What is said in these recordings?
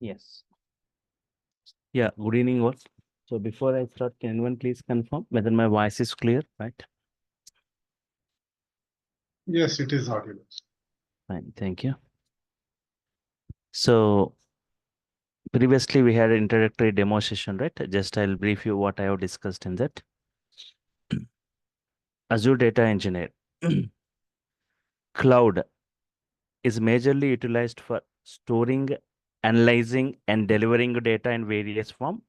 Yes. Yeah, good evening all. So before I start, can anyone please confirm whether my voice is clear, right? Yes, it is audible. Fine, thank you. So previously we had an introductory demo session, right? Just I'll brief you what I have discussed in that. Azure Data Engineer. Cloud is majorly utilized for storing, analyzing, and delivering data in various form.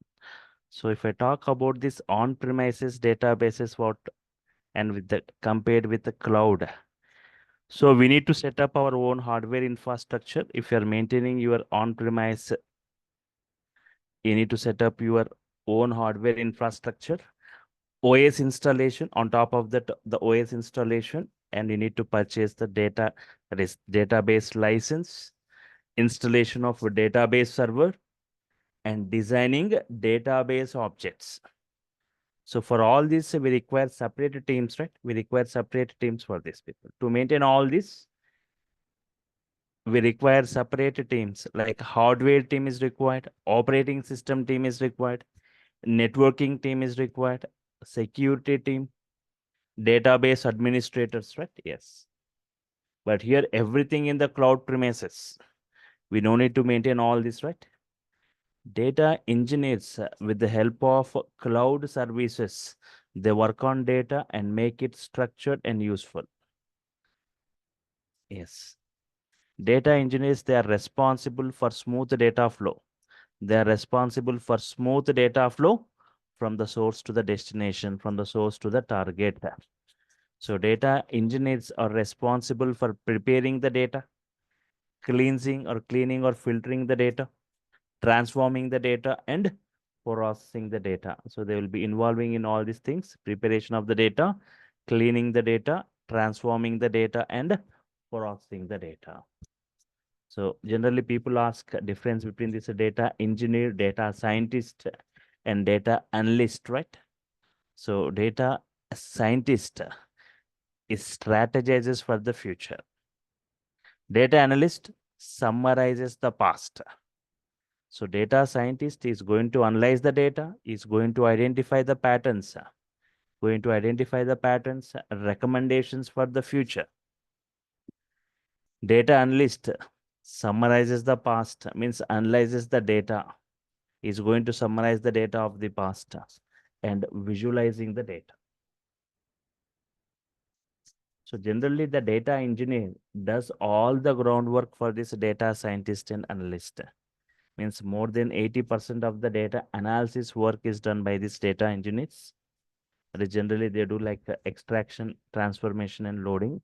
So if I talk about this on-premises databases, what and with the compared with the cloud. So we need to set up our own hardware infrastructure. If you are maintaining your on-premise, you need to set up your own hardware infrastructure, OS installation on top of that, the OS installation, and you need to purchase the data, that is database license, installation of a database server, and designing database objects. So for all this, we require separate teams, right? We require separate teams for these people. To maintain all this, we require separate teams, like hardware team is required, operating system team is required, networking team is required, security team, database administrators, right? Yes. But here, everything in the cloud premises. We don't need to maintain all this, right? Data engineers, with the help of cloud services, they work on data and make it structured and useful. Yes. Data engineers, they are responsible for smooth data flow. They are responsible for smooth data flow from the source to the destination, from the source to the target. So data engineers are responsible for preparing the data, cleaning or filtering the data, transforming the data, and processing the data. So they will be involving in all these things: preparation of the data, cleaning the data, transforming the data, and processing the data. So generally people ask difference between this data engineer, data scientist, and data analyst, right? So data scientist is strategizes for the future. Data analyst summarizes the past. So data scientist is going to analyze the data, is going to identify the patterns, recommendations for the future. Data analyst summarizes the past, means analyzes the data, is going to summarize the data of the past and visualizing the data. So generally the data engineer does all the groundwork for this data scientist and analyst. Means more than 80% of the data analysis work is done by these data engineers. But generally they do like extraction, transformation, and loading.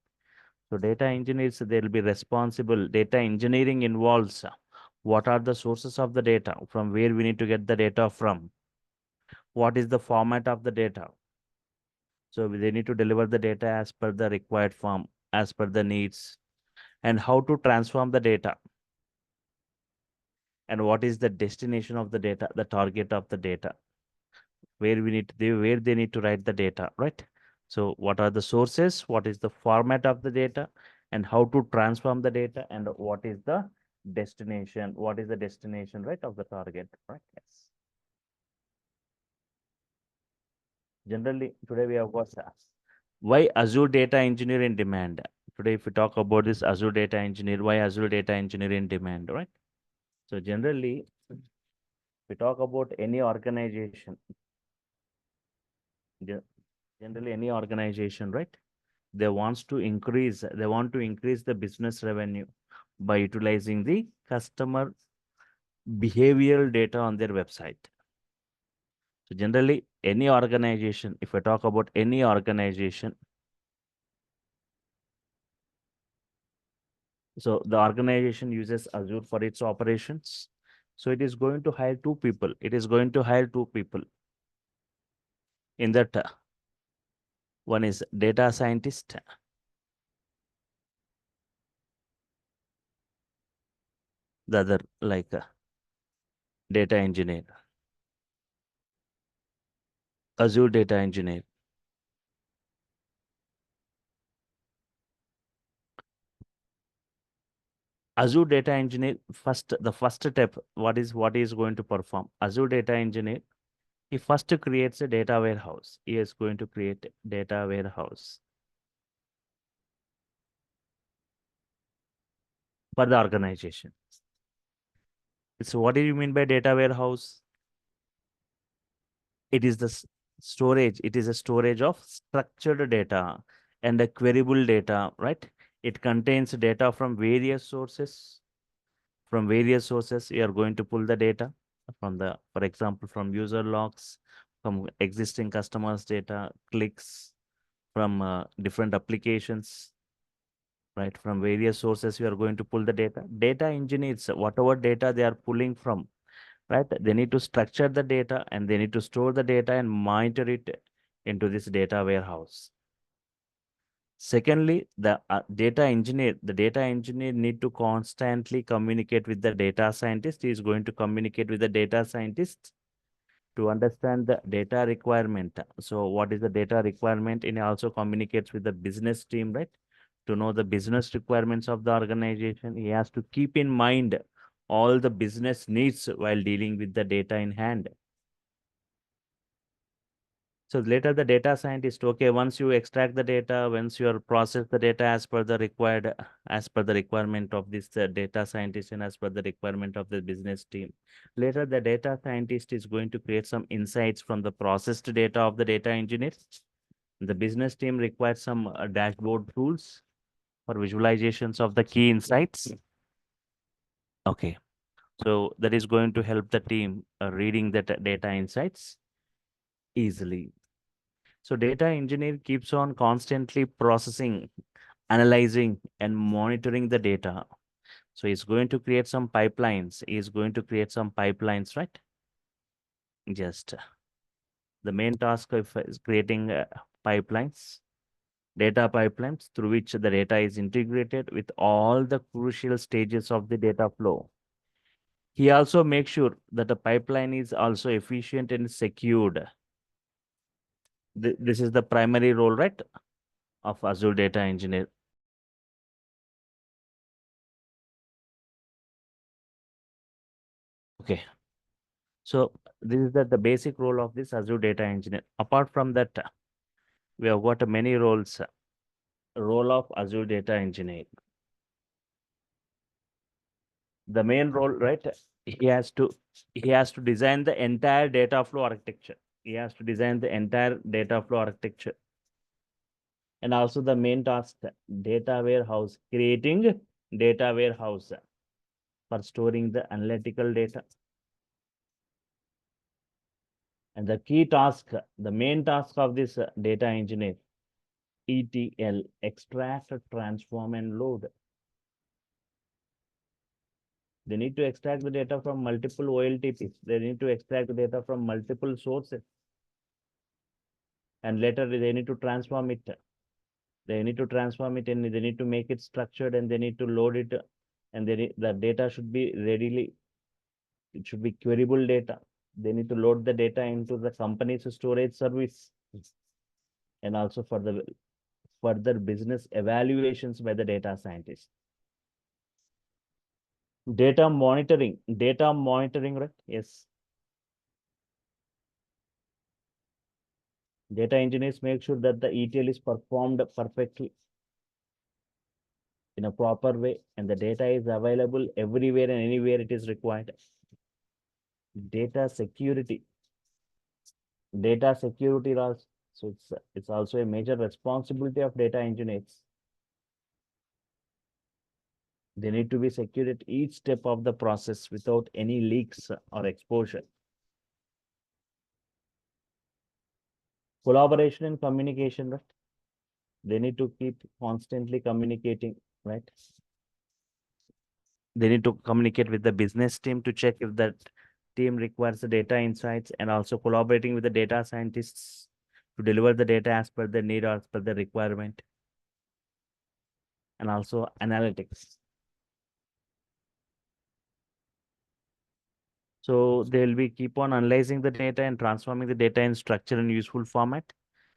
So data engineers, they'll be responsible. Data engineering involves what are the sources of the data, from where we need to get the data from, what is the format of the data. So they need to deliver the data as per the required form, as per the needs, and how to transform the data, and what is the destination of the data, the target of the data, where they need to write the data, right? So what are the sources, what is the format of the data, and how to transform the data, and what is the destination, right, of the target, right? Yes. Generally, today we have got why Azure data engineer in demand. Today, if we talk about this Azure data engineer, why Azure data engineer in demand, right? So generally, we talk about any organization, generally any organization, right? They want to increase the business revenue by utilizing the customer behavioral data on their website. So generally, any organization, if I talk about any organization, so the organization uses Azure for its operations. So it is going to hire two people. It is going to hire two people in that. One is data scientist, the other like data engineer, Azure data engineer. Azure Data Engineer, the first step, what is going to perform? Azure Data Engineer, he first creates a data warehouse. He is going to create a data warehouse for the organization. So what do you mean by data warehouse? It is the storage. It is a storage of structured data and a queryable data, right? It contains data from various sources. From various sources, you are going to pull the data from for example, from user logs, from existing customers' data, clicks, from different applications, right? From various sources, you are going to pull the data. Data engineers, whatever data they are pulling from, right? They need to structure the data and they need to store the data and monitor it into this data warehouse. Secondly, the data engineer need to constantly communicate with the data scientist. He is going to communicate with the data scientist to understand the data requirement. So what is the data requirement? And he also communicates with the business team, right? To know the business requirements of the organization. He has to keep in mind all the business needs while dealing with the data in hand. So later the data scientist, okay, once you extract the data, once you process the data as per the requirement of this data scientist and as per the requirement of the business team. Later the data scientist is going to create some insights from the processed data of the data engineers. The business team requires some dashboard tools for visualizations of the key insights. Okay, so that is going to help the team reading the data insights easily. So data engineer keeps on constantly processing, analyzing, and monitoring the data. So he's going to create some pipelines. He's going to create some pipelines, right? Just the main task of is creating pipelines, data pipelines through which the data is integrated with all the crucial stages of the data flow. He also makes sure that the pipeline is also efficient and secured. This is the primary role, right, of Azure Data Engineer. Okay. So this is the basic role of this Azure Data Engineer. Apart from that, we have got many roles. Role of Azure Data Engineer. The main role, right? He has to design the entire data flow architecture. He has to design the entire data flow architecture. And also the main task, data warehouse, creating data warehouse for storing the analytical data. And the key task, the main task of this data engineer, ETL, extract, transform, and load. They need to extract the data from multiple OLTPs. They need to extract the data from multiple sources. And later they need to transform it. They need to transform it and they need to make it structured and they need to load it. And the data should be it should be queryable data. They need to load the data into the company's storage service. And also for the further business evaluations by the data scientists. Data monitoring, right? Yes. Data engineers make sure that the ETL is performed perfectly in a proper way and the data is available everywhere and anywhere it is required. Data security. Data security also. So it's also a major responsibility of data engineers. They need to be secure at each step of the process without any leaks or exposure. Collaboration and communication, right? They need to keep constantly communicating, right? They need to communicate with the business team to check if that team requires the data insights and also collaborating with the data scientists to deliver the data as per the need or as per the requirement. And also analytics. So they'll be keep on analyzing the data and transforming the data in structured and useful format.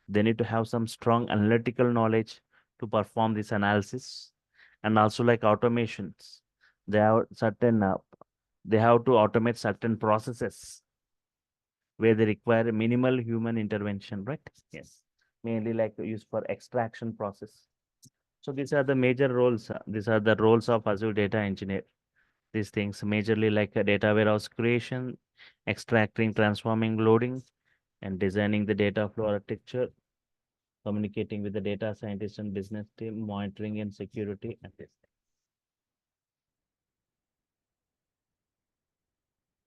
They need to have some strong analytical knowledge to perform this analysis and also like automations. They have certain, they have to automate certain processes where they require minimal human intervention, right? Yes. Mainly like used for extraction process. So these are the major roles. These are the roles of Azure data engineer. These things majorly like a data warehouse creation, extracting, transforming, loading, and designing the data flow architecture, communicating with the data scientist and business team, monitoring and security, and this.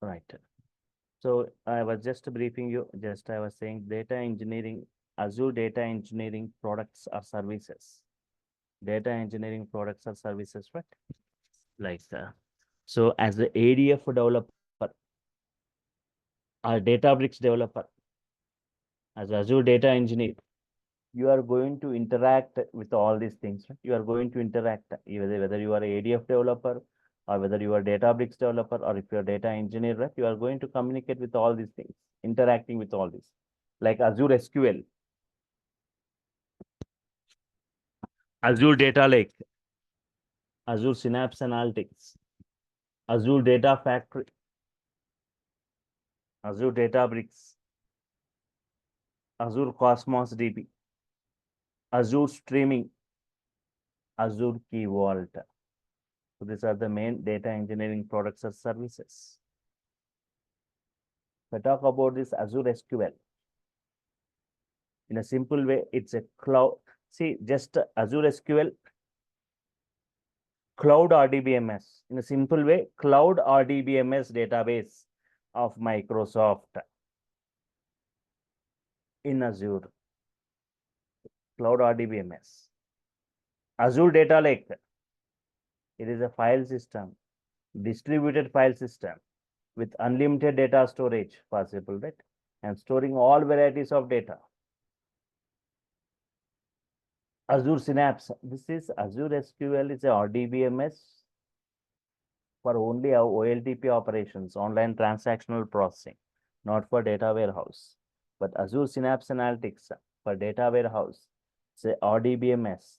Right. So I was just briefing you, just I was saying data engineering, Azure data engineering products or services. Data engineering products or services, right? Like so as the ADF developer or Databricks developer, as Azure data engineer, you are going to interact with all these things. Right? You are going to interact whether you are a ADF developer or whether you are a Databricks developer or if you are a data engineer, right? You are going to communicate with all these things, interacting with all this. Like Azure SQL, Azure Data Lake, Azure Synapse Analytics, Azure Data Factory, Azure Databricks, Azure Cosmos DB, Azure Streaming, Azure Key Vault. So these are the main data engineering products or services. If I talk about this Azure SQL, in a simple way, it's a cloud. See, just Azure SQL, cloud RDBMS. In a simple way, cloud RDBMS database of Microsoft in Azure, cloud RDBMS. Azure Data Lake, it is a file system, distributed file system with unlimited data storage possible, right? And storing all varieties of data. Azure Synapse, this is Azure SQL is a RDBMS for only our OLTP operations, online transactional processing, not for data warehouse. But Azure Synapse Analytics for data warehouse, say RDBMS,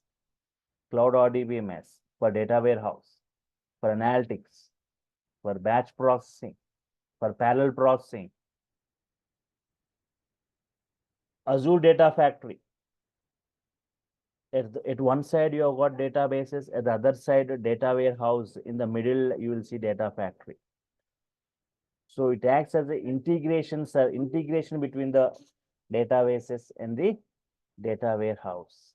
cloud RDBMS for data warehouse, for analytics, for batch processing, for parallel processing. Azure Data Factory. At one side, you have got databases, at the other side, data warehouse. In the middle, you will see data factory. So it acts as an integration between the databases and the data warehouse.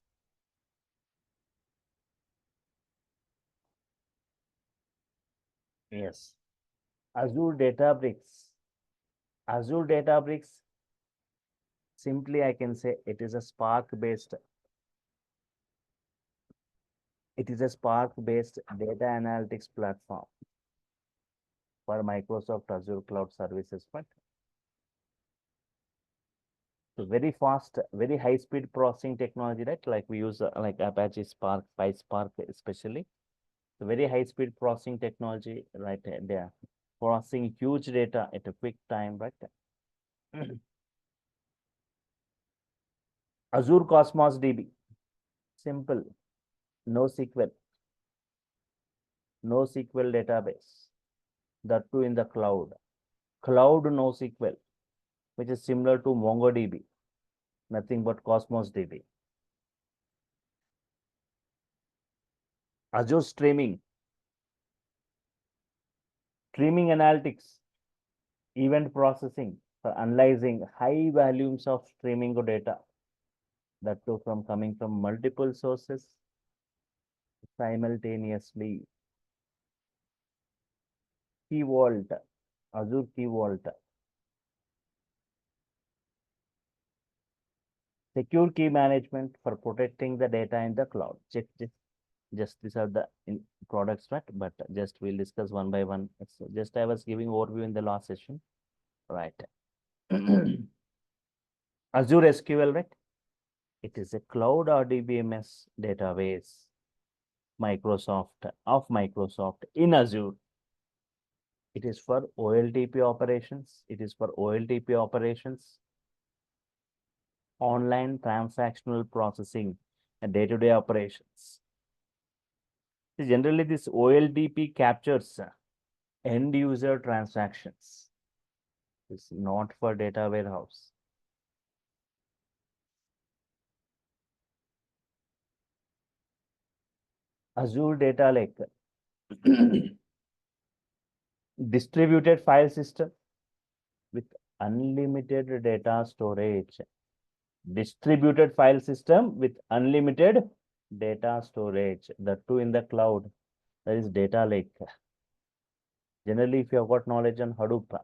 Yes. Azure Databricks. Azure Databricks, simply I can say it is a Spark-based. It is a Spark-based data analytics platform for Microsoft Azure Cloud Services. But so very fast, very high-speed processing technology, right? Like we use like Apache Spark, PySpark especially. So very high-speed processing technology, right? They are processing huge data at a quick time, right? Azure Cosmos DB, simple, no SQL, no SQL database, that too in the cloud. Cloud no SQL, which is similar to MongoDB, nothing but Cosmos DB. Azure Streaming, streaming analytics, event processing for analyzing high volumes of streaming data, that too from coming from multiple sources simultaneously. Key Vault, Azure Key Vault, secure key management for protecting the data in the cloud. Just these are the products, right? But just we'll discuss one by one. So just I was giving overview in the last session, right? Azure SQL, right? It is a cloud RDBMS database, Microsoft in Azure. It is for OLTP operations. It is for OLTP operations, online transactional processing, and day-to-day operations. Generally, this OLTP captures end user transactions. It's not for data warehouse. Azure Data Lake, distributed file system with unlimited data storage. Distributed file system with unlimited data storage. The two in the cloud. That is data lake. Generally, if you have got knowledge on Hadoop,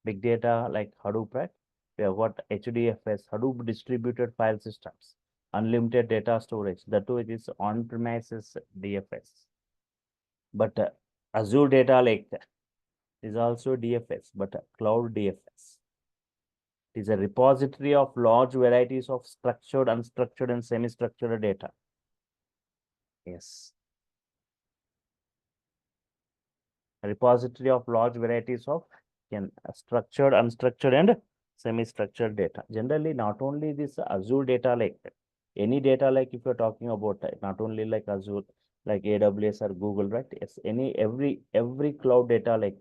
big data like Hadoop, right? We have got HDFS, Hadoop distributed file systems, unlimited data storage. The two it is on-premises DFS. But Azure Data Lake is also DFS, but cloud DFS. It is a repository of large varieties of structured, unstructured, and semi-structured data. Yes. A repository of large varieties of structured, unstructured, and semi-structured data. Generally, not only this Azure Data Lake, any data lake if you're talking about, not only like Azure, like AWS or Google, right? Yes, every cloud data lake.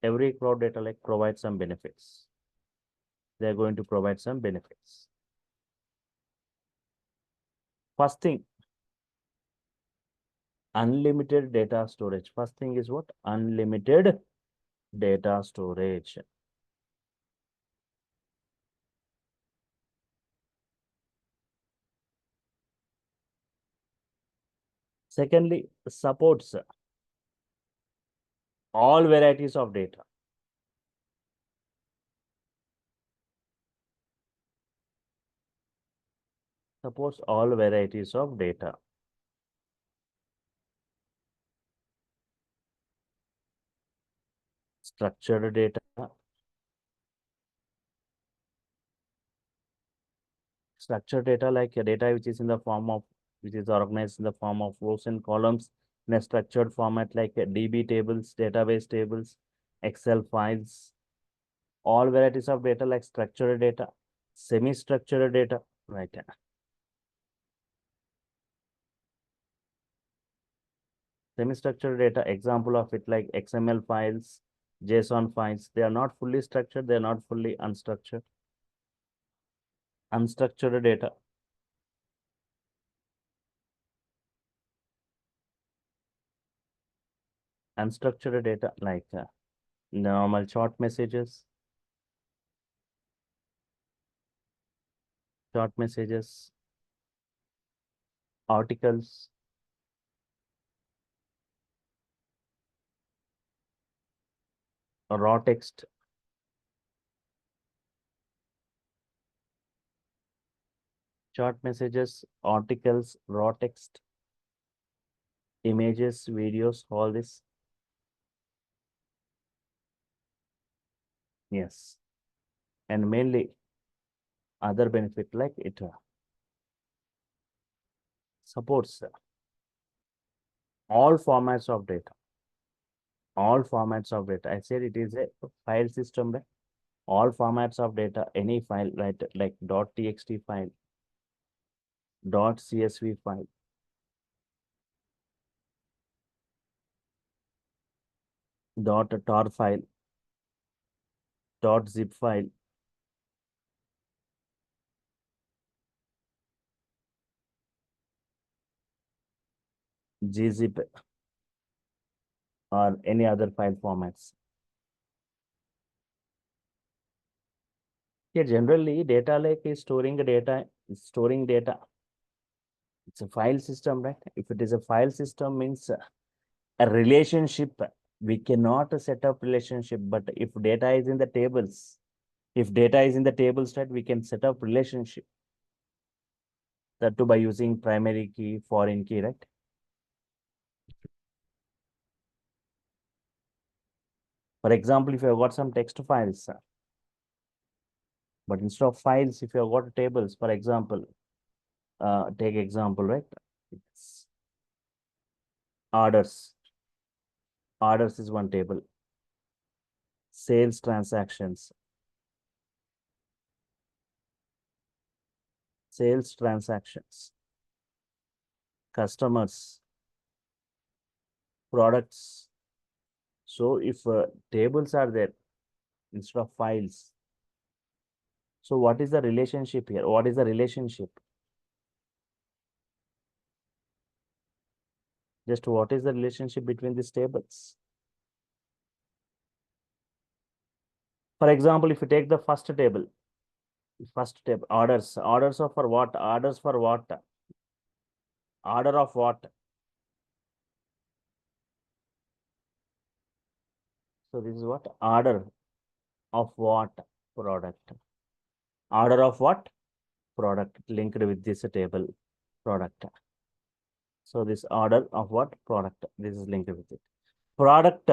Every cloud data lake provides some benefits. They're going to provide some benefits. First thing, unlimited data storage. First thing is what? Unlimited data storage. Secondly, supports all varieties of data. Supports all varieties of data. Structured data. Structured data like a data which is in the form of, which is organized in the form of rows and columns in a structured format like DB tables, database tables, Excel files, all varieties of data like structured data, semi-structured data, right? Semi-structured data, example of it like XML files, JSON files, they are not fully structured, they are not fully unstructured. Unstructured data. Unstructured data like normal short messages, articles, raw text, short messages, articles, raw text, images, videos, all this. Yes. And mainly other benefit like it supports all formats of data. All formats of data. I said it is a file system, right? All formats of data, any file, right? Like .txt file, .csv file, .tar file, .zip file, gzip, or any other file formats. Yeah, generally data lake is storing data. It's a file system, right? If it is a file system, means a relationship. We cannot set up relationship, but if data is in the tables, right, we can set up relationship. That too by using primary key, foreign key, right? For example, if you have got some text files, but instead of files, if you have got tables, for example, take example, right? It's orders. Orders is one table. Sales transactions. sales transactions, customers, products. So if tables are there instead of files, so what is the relationship here? What is the relationship? Just what is the relationship between these tables? For example, if you take the first table, orders of for what? Orders for what? Order of what? So this is what? Order of what? Product. Order of what? Product linked with this table. Product. So this order of what? Product. This is linked with it. Product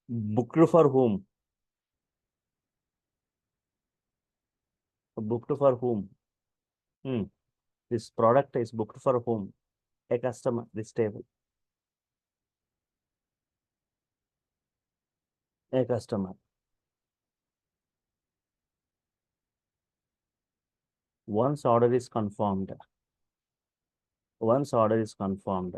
booked for whom? Booked for whom? This product is booked for whom? A customer. This table. A customer. Once order is confirmed. Once order is confirmed.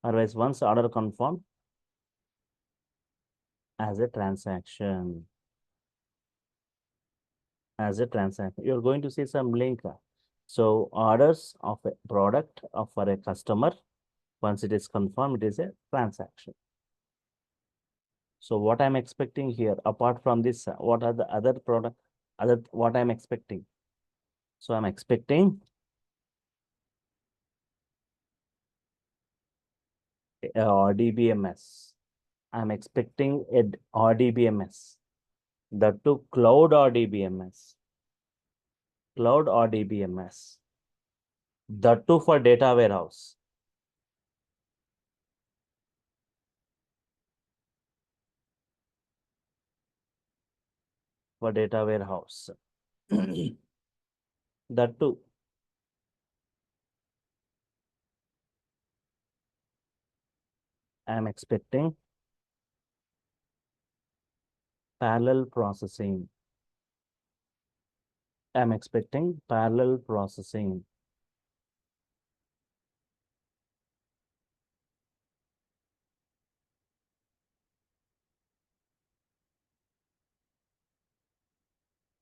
Otherwise, once order confirmed as a transaction. As a transaction. You're going to see some link. So orders of a product for a customer, once it is confirmed, it is a transaction. So what I'm expecting here, apart from this, what are the other what I'm expecting? So I'm expecting RDBMS. I'm expecting a RDBMS. The two cloud RDBMS. Cloud RDBMS. The two for data warehouse. For data warehouse. The two. I'm expecting parallel processing. I'm expecting parallel processing.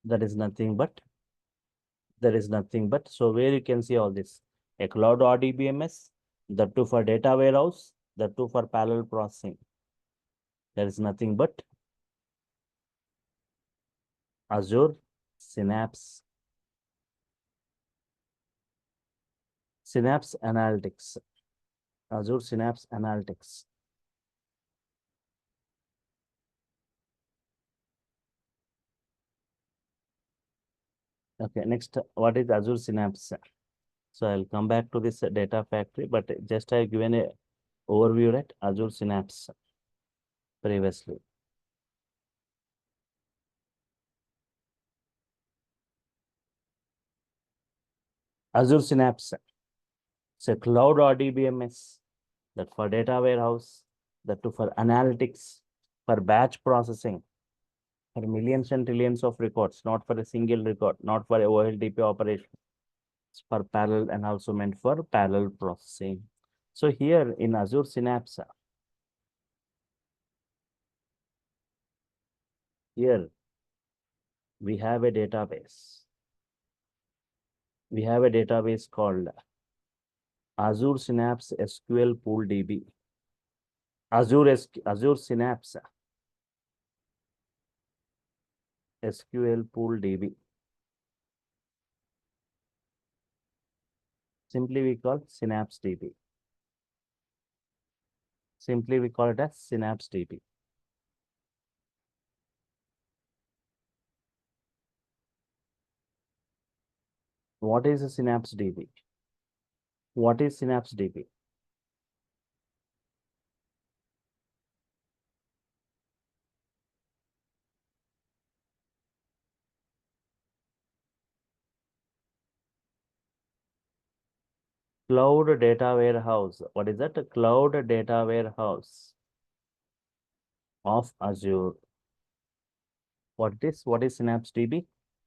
That is nothing but, so where you can see all this, a cloud RDBMS, the two for data warehouse, the two for parallel processing. There is nothing but Azure Synapse. Synapse Analytics. Azure Synapse Analytics. Okay, next, what is Azure Synapse? So I'll come back to this data factory, but just I've given a overview at Azure Synapse previously. Azure Synapse. It's a cloud RDBMS, that for data warehouse, that two for analytics, for batch processing, for millions and trillions of records, not for a single record, not for a OLTP operation. It's for parallel and also meant for parallel processing. So here in Azure Synapse, here we have a database. We have a database called Azure Synapse SQL Pool DB. Azure Synapse SQL Pool DB. Simply we call Synapse DB. Simply we call it as Synapse DB. What is a Synapse DB? What is Synapse DB? Cloud data warehouse. What is that? A cloud data warehouse of Azure. What is Synapse DB?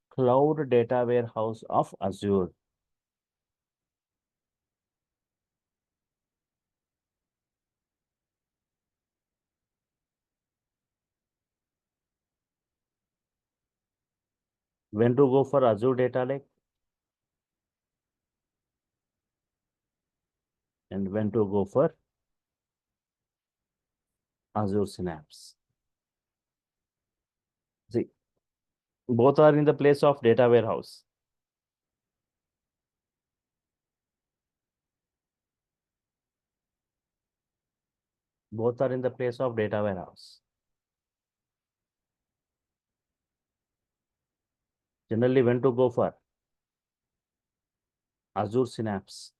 Cloud data warehouse of Azure. When to go for Azure Data Lake and when to go for Azure Synapse. See, both are in the place of data warehouse. Both are in the place of data warehouse. Generally, when to go for Azure Synapse.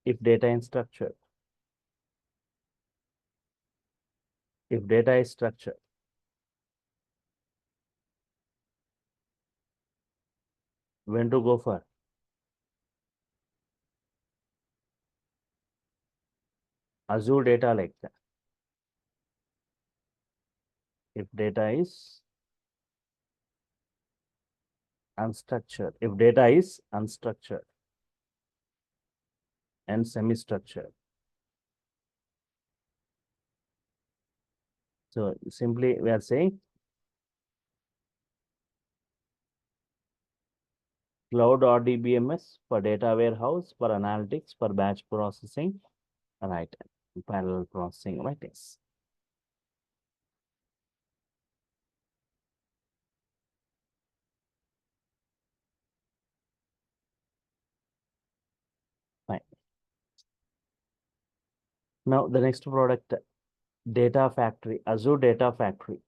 If data is structured. If data is structured. When to go for Azure Data Lake. If data is unstructured. If data is unstructured and semi-structured. So simply we are saying cloud or DBMS for data warehouse, for analytics, for batch processing, right? Parallel processing, right? Yes. Fine. Now the next product, Data Factory, Azure Data Factory.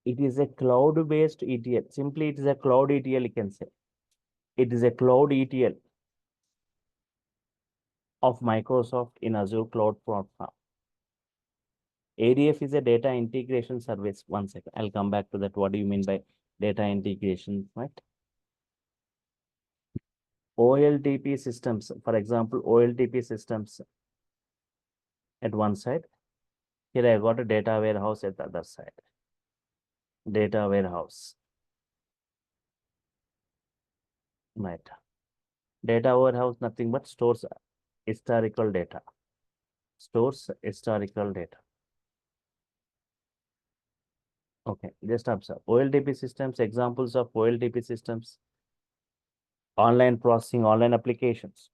It is a cloud-based ETL. Simply, it is a cloud ETL, you can say. It is a cloud ETL of Microsoft in Azure Cloud Platform. ADF is a data integration service. One second, I'll come back to that. What do you mean by data integration, right? OLTP systems, for example, OLTP systems at one side. Here I got a data warehouse at the other side. Data warehouse. Right. Data warehouse, nothing but stores historical data. Stores historical data. Okay, just observe. OLTP systems, examples of OLTP systems, online processing, online applications.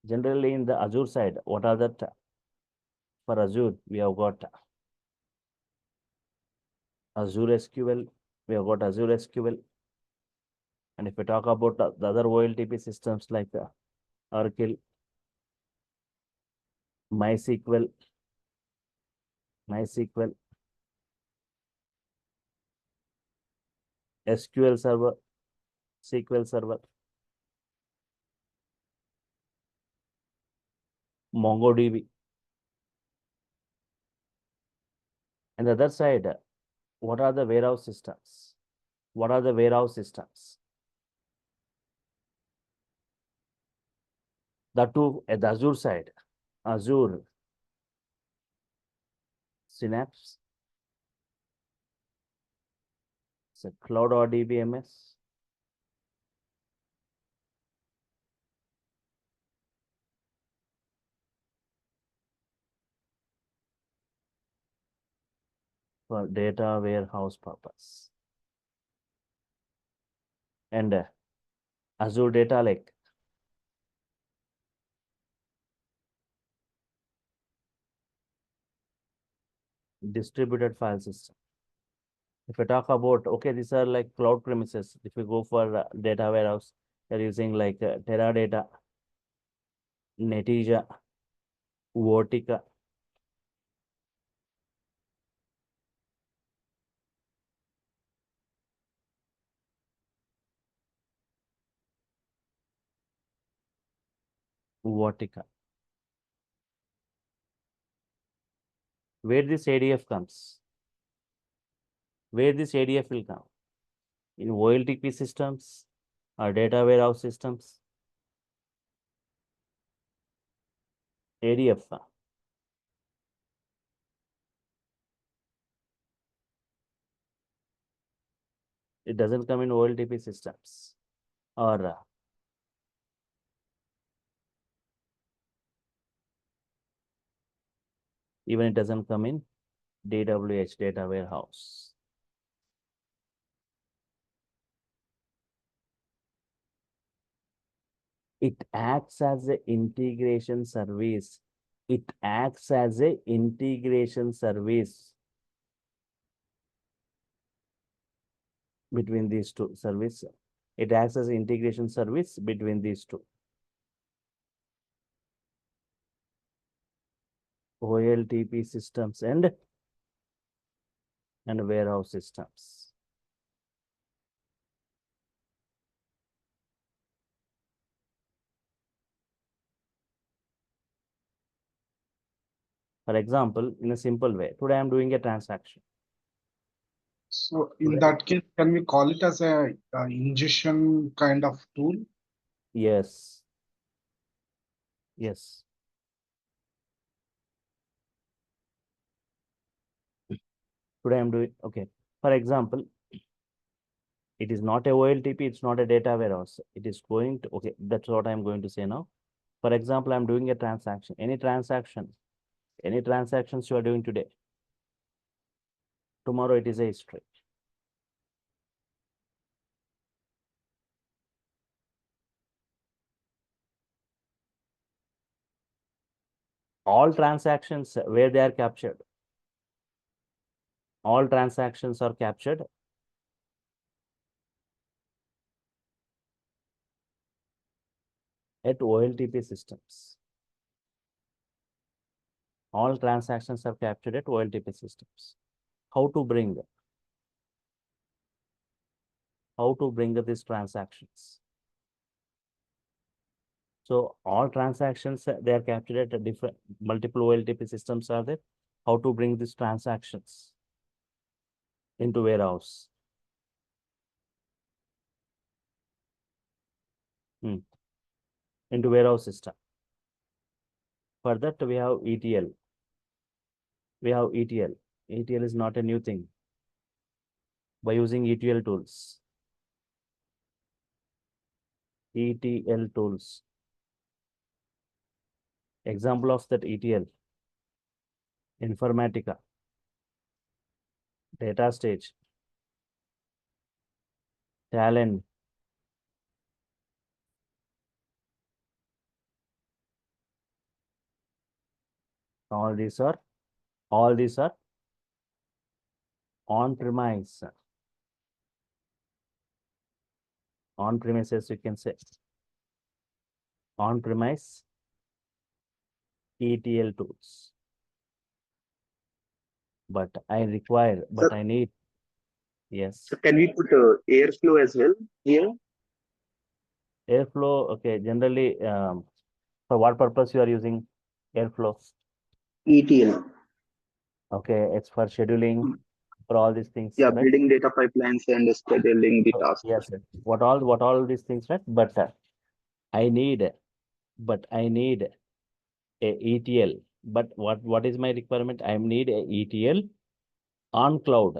Generally in the Azure side, what are that? For Azure, we have got Azure SQL, we have got Azure SQL. And if we talk about the other OLTP systems like Oracle, MySQL, SQL Server, SQL Server, MongoDB. And the other side, what are the warehouse systems? What are the warehouse systems? The two at the Azure side, Azure Synapse, so Cloud or DBMS, for data warehouse purpose. And Azure Data Lake. Distributed file system. If we talk about, okay, these are like cloud premises. If we go for data warehouse, they're using like Teradata, Netija, Vertica. Vertica. Where this ADF comes? Where this ADF will come? In OLTP systems, or data warehouse systems? ADF. It doesn't come in OLTP systems, or even it doesn't come in DWH, data warehouse. It acts as an integration service. It acts as a integration service between these two service. It acts as an integration service between these two. OLTP systems and warehouse systems. For example, in a simple way, today I'm doing a transaction. So in that case, can we call it as a ingestion kind of tool? Yes. Yes. Today I'm doing, okay. For example, it is not a OLTP, it's not a data warehouse. It is going to, okay, that's what I'm going to say now. For example, I'm doing a transaction. Any transactions you are doing today, tomorrow it is a history. All transactions where they are captured, all transactions are captured at OLTP systems. All transactions are captured at OLTP systems. How to bring these transactions? So all transactions, they are captured at a different multiple OLTP systems are there. How to bring these transactions into warehouse? Into warehouse system. For that, we have ETL. ETL is not a new thing. By using ETL tools. ETL tools. Example of that ETL. Informatica. Data stage. Talent. All these are on-premise. On-premises, you can say. On-premise ETL tools. But I need, yes. So can we put airflow as well here? Airflow, okay. Generally, for what purpose you are using airflow? ETL. Okay, it's for scheduling, for all these things, Yeah, right? building data pipelines and scheduling the tasks. Yes, what all these things, right? But I need a ETL. But what is my requirement? I need a ETL on cloud.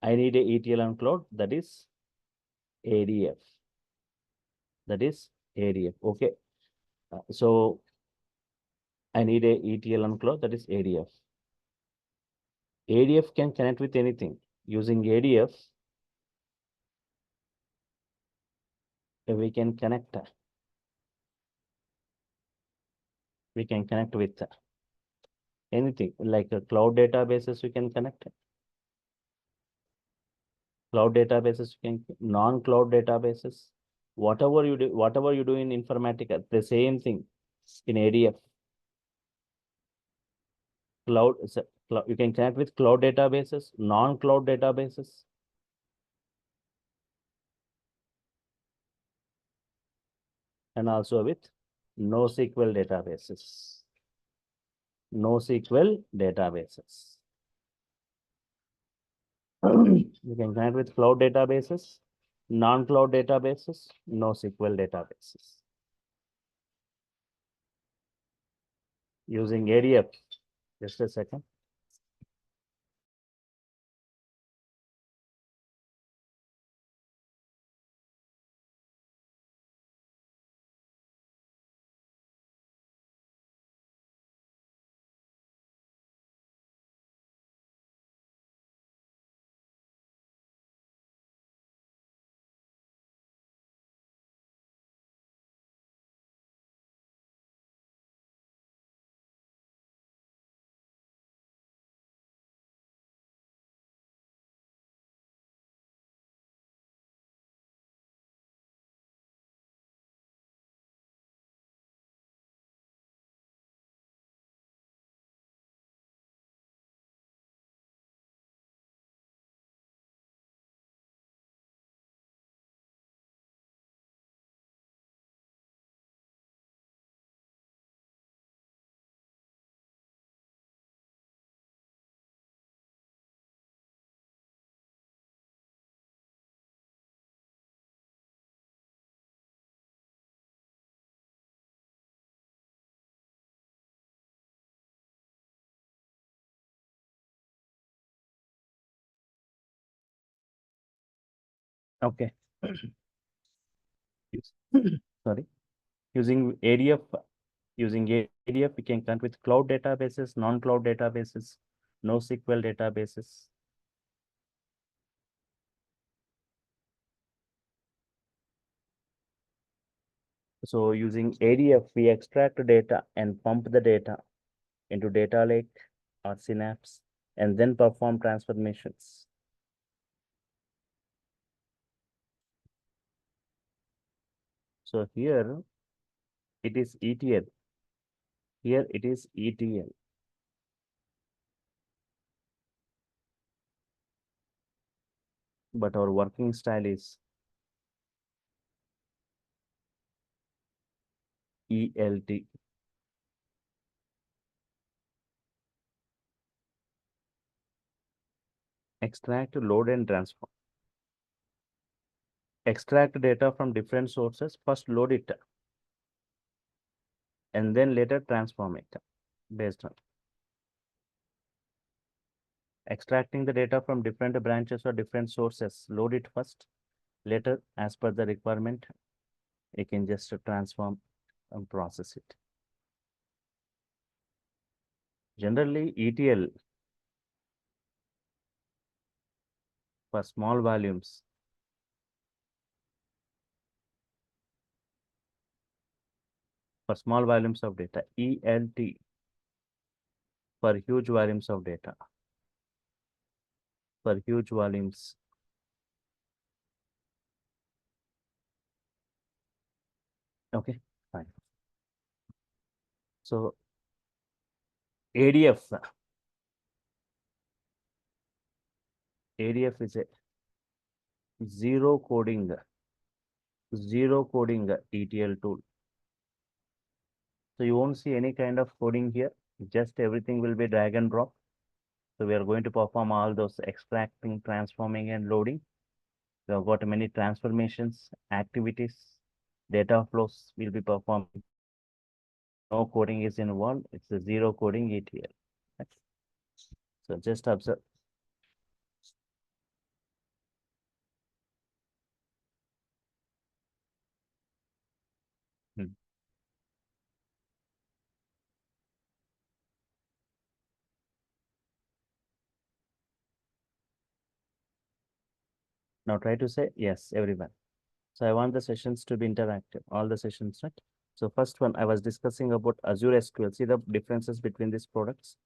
I need a ETL on cloud, that is ADF. Okay. So I need a ETL on cloud, that is ADF. ADF can connect with anything. Using ADF, we can connect with anything like a cloud databases. We can connect cloud databases. You can non-cloud databases. Whatever you do in Informatica, the same thing in ADF. You can connect with cloud databases, non-cloud databases. And also with NoSQL databases. NoSQL databases. You can connect with cloud databases Non-cloud databases, NoSQL databases. Using ADF, just a second. Okay. Sorry. Using ADF, we can connect with cloud databases, non-cloud databases, NoSQL databases. So using ADF, we extract data and pump the data into data lake or Synapse and then perform transformations. So here it is ETL. Here it is ETL. But our working style is ELT. Extract, load, and transform. Extract data from different sources, first load it, and then later transform it based on extracting the data from different branches or different sources. Load it first, later, as per the requirement, you can just transform and process it. Generally, ETL for small volumes. For small volumes of data, ELT for huge volumes of data. For huge volumes. Okay, fine. So ADF is a zero coding ETL tool. So you won't see any kind of coding here. Just everything will be drag and drop. So we are going to perform all those extracting, transforming, and loading. We have got many transformations, activities, data flows will be performed. No coding is involved. It's a zero coding ETL. Okay. So just observe. Hmm. Now try to say yes, everyone. So I want the sessions to be interactive, all the sessions, right? So first one, I was discussing about Azure SQL. See the differences between these products.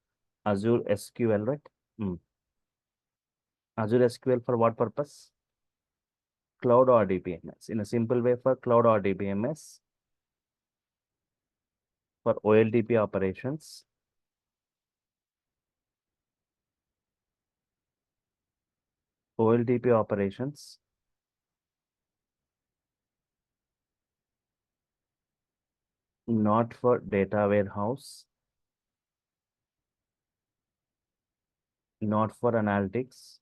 Azure SQL, right? Azure SQL for what purpose? Cloud or DBMS. In a simple way, for cloud or DBMS, for OLTP operations, not for data warehouse, not for analytics,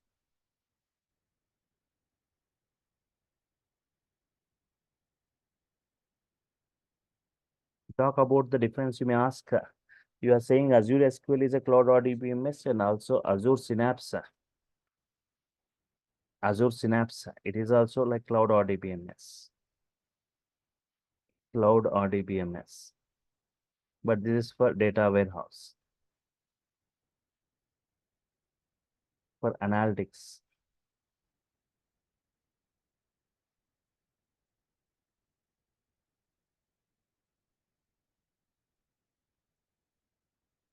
talk about the difference, you may ask, you are saying Azure SQL is a cloud RDBMS and also Azure Synapse. Azure Synapse, it is also like cloud RDBMS. Cloud RDBMS. But this is for data warehouse. For analytics.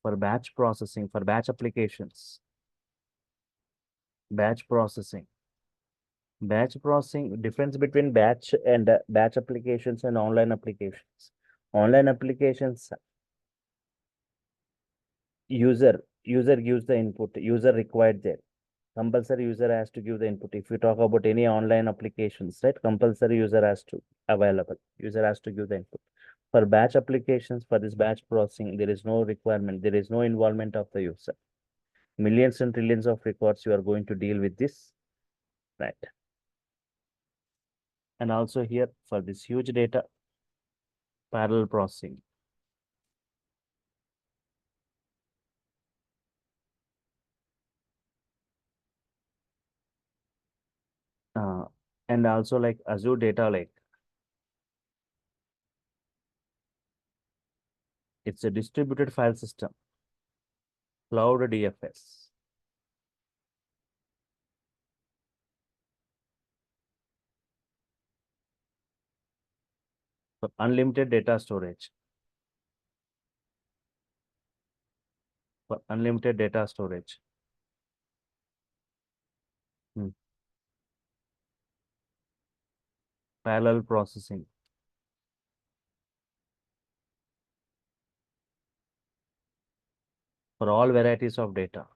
For batch processing, for batch applications. Batch processing. Batch processing, difference between batch and batch applications and online applications. Online applications, user gives the input, user required there. Compulsory user has to give the input. If you talk about any online applications, right? Compulsory user has to available. User has to give the input. For batch applications, for this batch processing, there is no requirement. There is no involvement of the user. Millions and trillions of records you are going to deal with this, right? And also here for this huge data, parallel processing. And also like Azure Data Lake. It's a distributed file system. Cloud DFS. For unlimited data storage. For unlimited data storage. Parallel processing. For all varieties of data.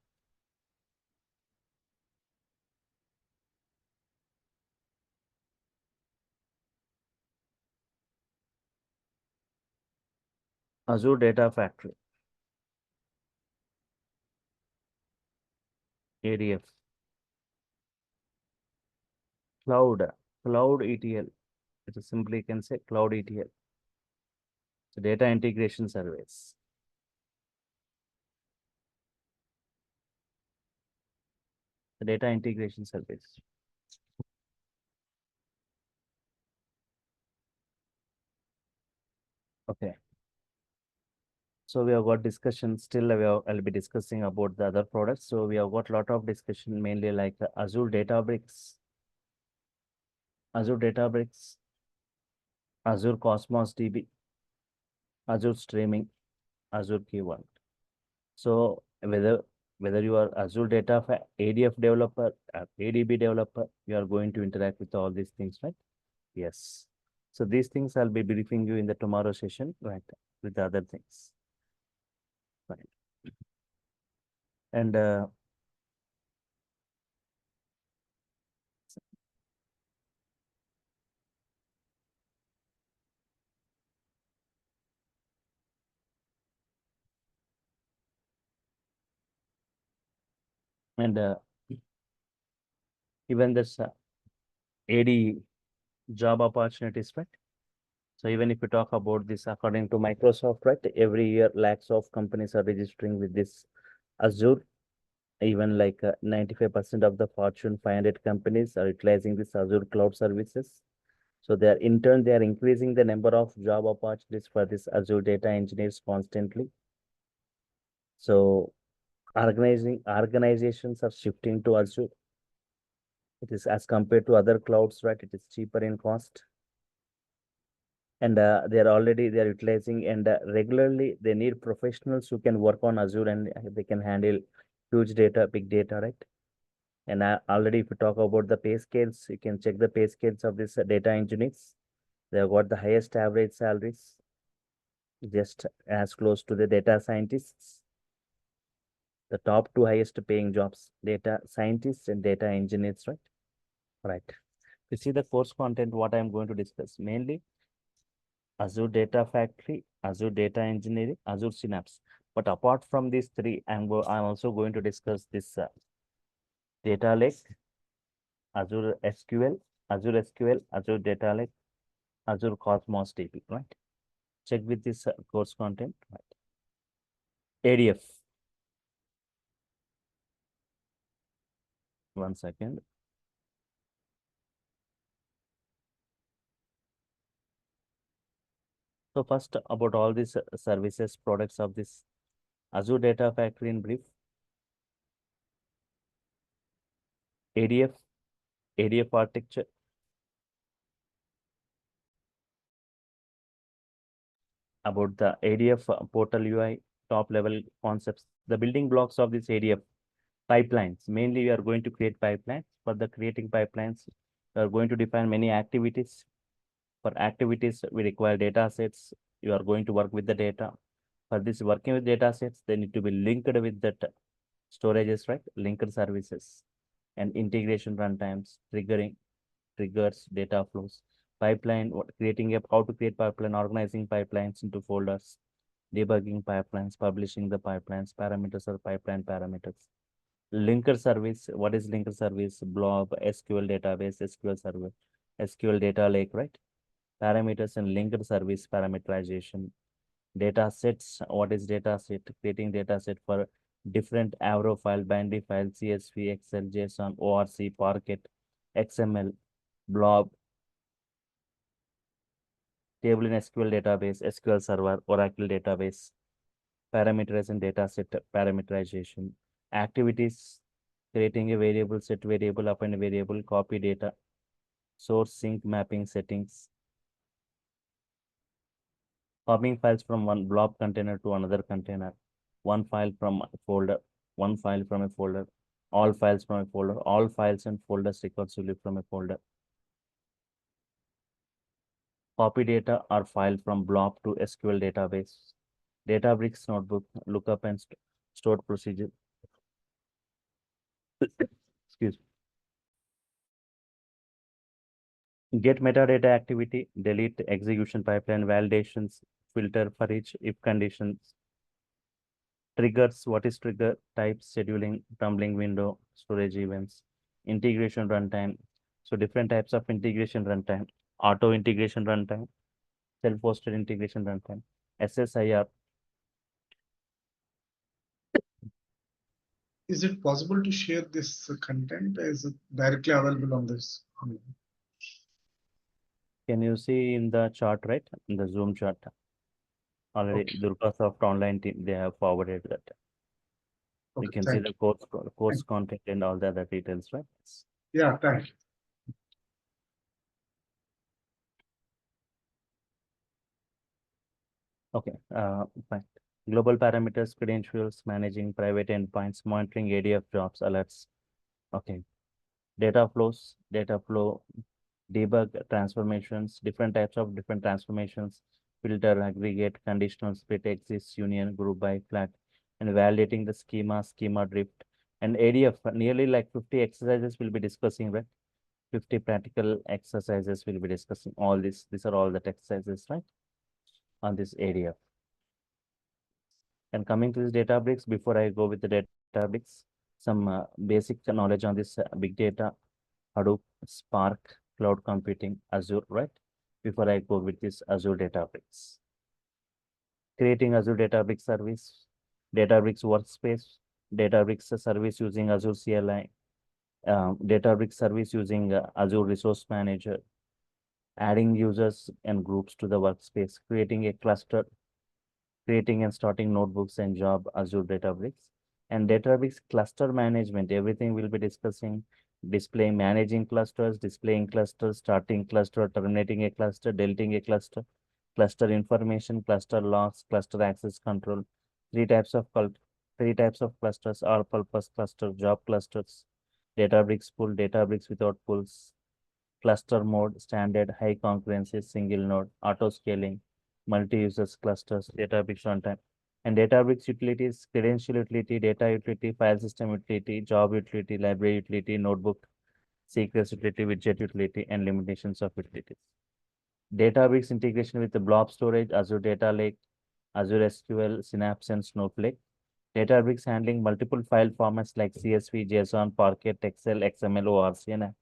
Azure Data Factory. ADF. Cloud ETL. It is simply you can say Cloud ETL. So data integration service. The data integration service. Okay. So we have got discussion. Still, I'll be discussing about the other products. So we have got a lot of discussion, mainly like Azure Databricks, Azure Databricks, Azure Cosmos DB, Azure Streaming, Azure Key-Vault. So whether you are Azure ADF developer, ADB developer, you are going to interact with all these things, right? Yes. So these things I'll be briefing you in the tomorrow session, right? With the other things. Right. And even this AD job opportunities, right? So even if you talk about this, according to Microsoft, right, every year lakhs of companies are registering with this Azure. Even like 95% of the Fortune 500 companies are utilizing this Azure cloud services. So they are in turn, they are increasing the number of job opportunities for this Azure data engineers constantly. So organizations are shifting to Azure. It is as compared to other clouds, right? It is cheaper in cost. And they're utilizing, and regularly they need professionals who can work on Azure, and they can handle huge data, big data, right? And already, if you talk about the pay scales, you can check the pay scales of this data engineers. They have got the highest average salaries, just as close to the data scientists. The top two highest paying jobs, data scientists and data engineers, right? Right. You see the course content, what I'm going to discuss, mainly Azure Data Factory, Azure Data Engineering, Azure Synapse. But apart from these three, I'm also going to discuss this Data Lake, Azure SQL, Azure SQL, Azure Data Lake, Azure Cosmos DB, right? check with this course content. Right. ADF. 1 second. So first about all these services, products of this Azure Data Factory in brief. ADF, ADF architecture. About the ADF portal UI, top level concepts, the building blocks of this ADF pipelines. Mainly, we are going to create pipelines. For the creating pipelines, we are going to define many activities. For activities, we require data sets. You are going to work with the data. For this working with data sets, they need to be linked with that storages, right? Linked services and integration runtimes, triggers, data flows, pipeline, creating a how to create pipeline, organizing pipelines into folders, debugging pipelines, publishing the pipelines, parameters or pipeline parameters. Linker service, what is linker service? Blob, SQL database, SQL server, SQL data lake, right? Parameters and linked service parameterization. Data sets, what is data set? Creating data set for different Avro file, binary file, CSV, Excel, JSON, ORC, Parquet, XML, Blob, table in SQL database, SQL server, Oracle database, parameterization data set parameterization, activities, creating a variable, set variable, append variable, copy data, source sync mapping settings, copying files from one blob container to another container, one file from a folder, one file from a folder, all files from a folder, all files and folders recursively from a folder. Copy data or file from blob to SQL database. Databricks notebook, lookup and stored procedure. Excuse me. Get metadata activity, delete execution pipeline, validations, filter for each if conditions. Triggers, what is trigger? Type, scheduling, tumbling window, storage events, integration runtime. So different types of integration runtime, auto integration runtime, self-hosted integration runtime, SSIR. Is it possible to share this content? Is it directly available on this? Can you see in the chart, right? In the Zoom chart. Already Okay. Durgasoft online team, they have forwarded that. You Okay, can see thank the you. course content and all the other details, right? Yeah, thank you. Okay, fine. Global parameters, credentials, managing private endpoints, monitoring ADF jobs, alerts. Okay. Data flows, data flow, debug transformations, different types of different transformations, filter, aggregate, conditional, split, exists, union, group by, flat, and validating the schema drift. And ADF, nearly like 50 exercises we'll be discussing, right? 50 practical exercises we'll be discussing all this. These are all the exercises, right? On this ADF. And coming to this Databricks, before I go with the Databricks, some basic knowledge on this big data, Hadoop, Spark, cloud computing, Azure, right? Before I go with this Azure Databricks. Creating Azure Databricks service, Databricks workspace, Databricks service using Azure CLI, Databricks service using Azure Resource Manager, adding users and groups to the workspace, creating a cluster, creating and starting notebooks and job Azure Databricks, and Databricks cluster management. Everything we'll be discussing, displaying, managing clusters, displaying clusters, starting cluster, terminating a cluster, deleting a cluster, cluster information, cluster loss, cluster access control. Three types of clusters: all-purpose cluster, job clusters, Databricks pool, Databricks without pools, cluster mode, standard, high concurrency, single node, auto scaling, multi-users clusters, Databricks runtime, and Databricks utilities, credential utility, data utility, file system utility, job utility, library utility, notebook, secrets utility, widget utility, and limitations of utilities. Databricks integration with the blob storage, Azure Data Lake, Azure SQL, Synapse, and Snowflake. Databricks handling multiple file formats like CSV, JSON, Parquet, Excel, XML, ORC, and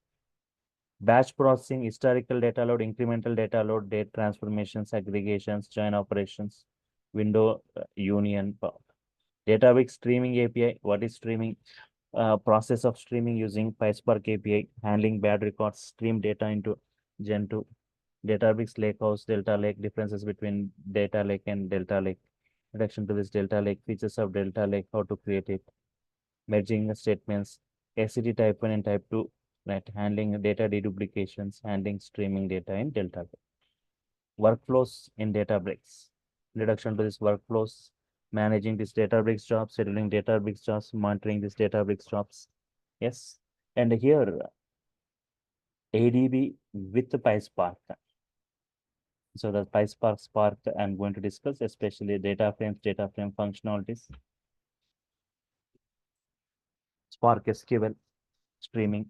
Batch processing, historical data load, incremental data load, date transformations, aggregations, join operations, window union. Database streaming API. What is streaming? Process of streaming using PySpark API, handling bad records, stream data into Gen 2. Database lakehouse, Delta Lake, differences between data lake and Delta Lake. Introduction to this Delta Lake, features of Delta Lake, how to create it, merging statements, ACD type 1 and type 2, right? Handling data deduplications, handling streaming data in Delta Lake. Workflows in Databricks. Introduction to this workflows, managing this Databricks jobs, scheduling Databricks jobs, monitoring this Databricks jobs. Yes. And here, ADB with PySpark. So the PySpark Spark I'm going to discuss, especially data frame functionalities, Spark SQL, streaming,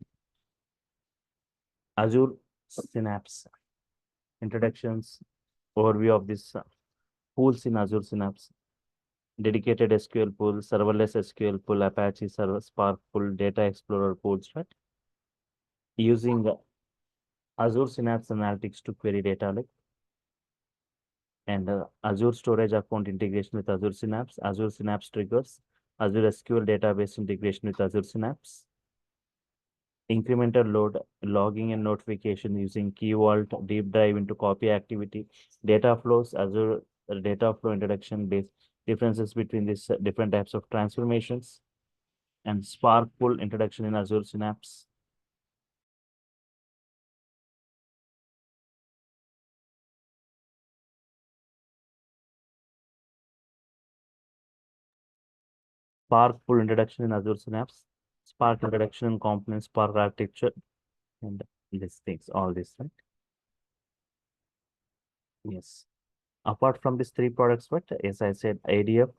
Azure Synapse, introductions, overview of this pools in Azure Synapse, dedicated SQL pool, serverless SQL pool, Apache Server Spark pool, Data Explorer pools, right? Using Azure Synapse Analytics to query data lake, and Azure Storage Account integration with Azure Synapse, Azure Synapse triggers, Azure SQL database integration with Azure Synapse, incremental load, logging and notification using Key Vault, deep dive into copy activity, data flows, Azure data flow introduction, base differences between these different types of transformations, and Spark pool introduction in Azure Synapse. Spark pool introduction in Azure Synapse, Spark introduction in component Spark architecture, and these things, all this, right? Yes. Apart from these three products, what, as I said, ADF,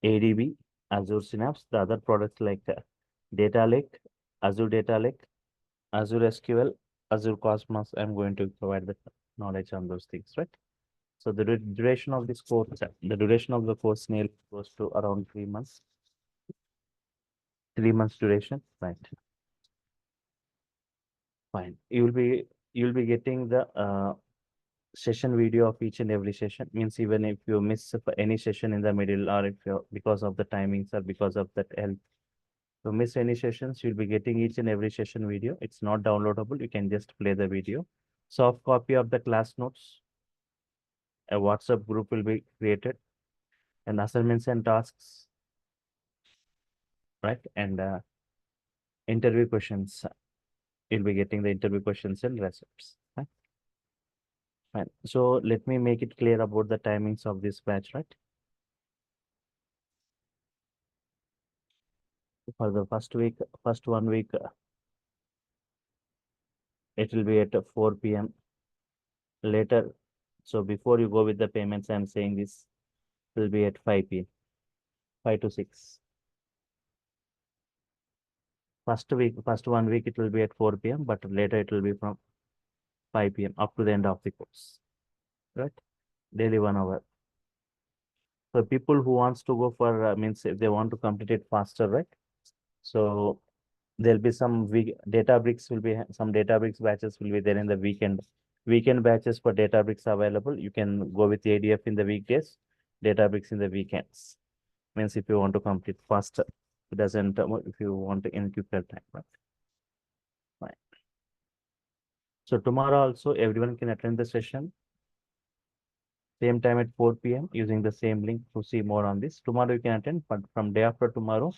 ADB, Azure Synapse, the other products like Data Lake, Azure Data Lake, Azure SQL, Azure Cosmos, I'm going to provide the knowledge on those things, right? So the duration of this course, the duration of the course nearly goes to around 3 months. 3 months duration, right? Fine. You'll be getting the session video of each and every session. Means even if you miss any session in the middle, or if you, because of the timings or because of that health, to miss any sessions, you'll be getting each and every session video. It's not downloadable. You can just play the video. Soft copy of the class notes. A WhatsApp group will be created, and assignments and tasks, right? And interview questions. You'll be getting the interview questions and receipts. Right? Fine. So let me make it clear about the timings of this batch, right? For the first week, first 1 week, it will be at 4 p.m. Later, so before you go with the payments, I'm saying this will be at 5 p.m. 5 to 6. First week, first 1 week, it will be at 4 p.m. But later it will be from 5 p.m. up to the end of the course, right? Daily 1 hour. So people who wants to go for means if they want to complete it faster, right? So there'll be some Databricks will be some Databricks batches will be there in the weekend. Weekend batches for Databricks available. You can go with ADF in the weekdays, Databricks in the weekends. Means if you want to complete faster, it doesn't. If you want to increase your time, right? Fine. So tomorrow also everyone can attend the session. Same time at 4 p.m. using the same link to see more on this. Tomorrow you can attend, but from day after tomorrow,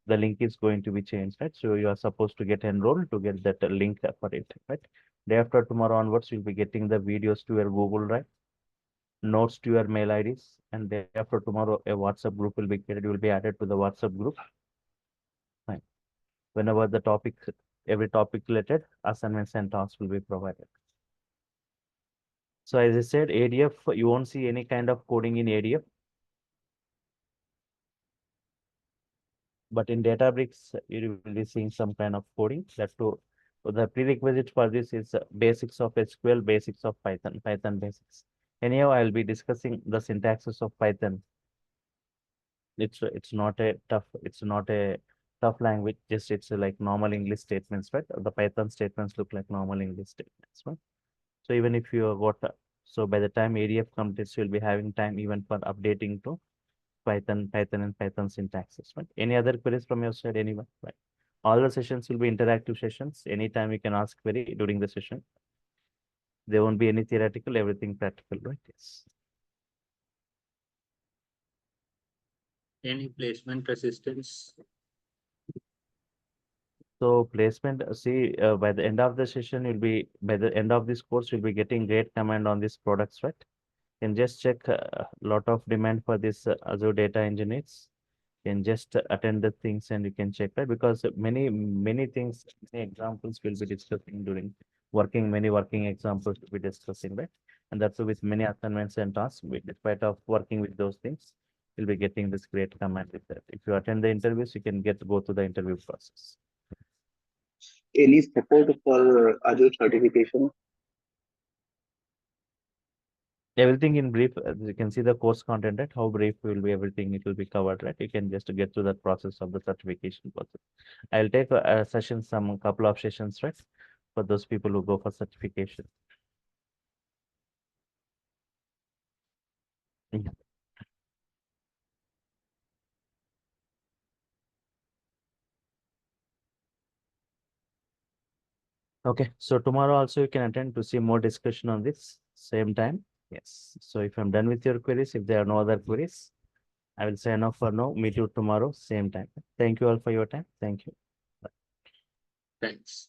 the link is going to be changed, right? So you are supposed to get enrolled to get that link for it, right? Day after tomorrow onwards, you'll be getting the videos to your Google Drive, notes to your mail IDs, and day after tomorrow, a WhatsApp group will be created. You will be added to the WhatsApp group. Fine. Whenever the topic, every topic related assignments and tasks will be provided. So as I said, ADF, you won't see any kind of coding in ADF. But in Databricks, you will be seeing some kind of coding. That too, so the prerequisite for this is basics of SQL, basics of Python, Python basics. Anyhow, I'll be discussing the syntaxes of Python. It's not a tough, it's not a tough language, just it's like normal English statements, right? The Python statements look like normal English statements, right? So even if you got, so by the time ADF completes, you'll be having time even for updating to Python and Python syntaxes, right? Any other queries from your side, anyone? Right. All the sessions will be interactive sessions. Anytime you can ask query during the session. There won't be any theoretical, everything practical, right? Yes. Any placement resistance? So placement, see, by the end of the session, by the end of this course, you'll be getting great command on these products, right? And just check a lot of demand for this Azure data engineers. Can just attend the things and you can check, right? Because many things, many examples we'll be discussing during many working examples to be discussing, right? And that's with many assignments and tasks. Despite of working with those things, you'll be getting this great command with that. If you attend the interviews, you can go through the interview process. Any support for Azure certification? Everything in brief, you can see the course content, right? How brief will be everything, it will be covered, right? You can just get through that process of the certification process. I'll take a session, some couple of sessions, right? For those people who go for certification. Yeah. Okay, so tomorrow also you can attend to see more discussion on this same time. Yes. So if I'm done with your queries, if there are no other queries, I will sign off for now. Meet you tomorrow, same time. Thank you all for your time. Thank you. Thanks.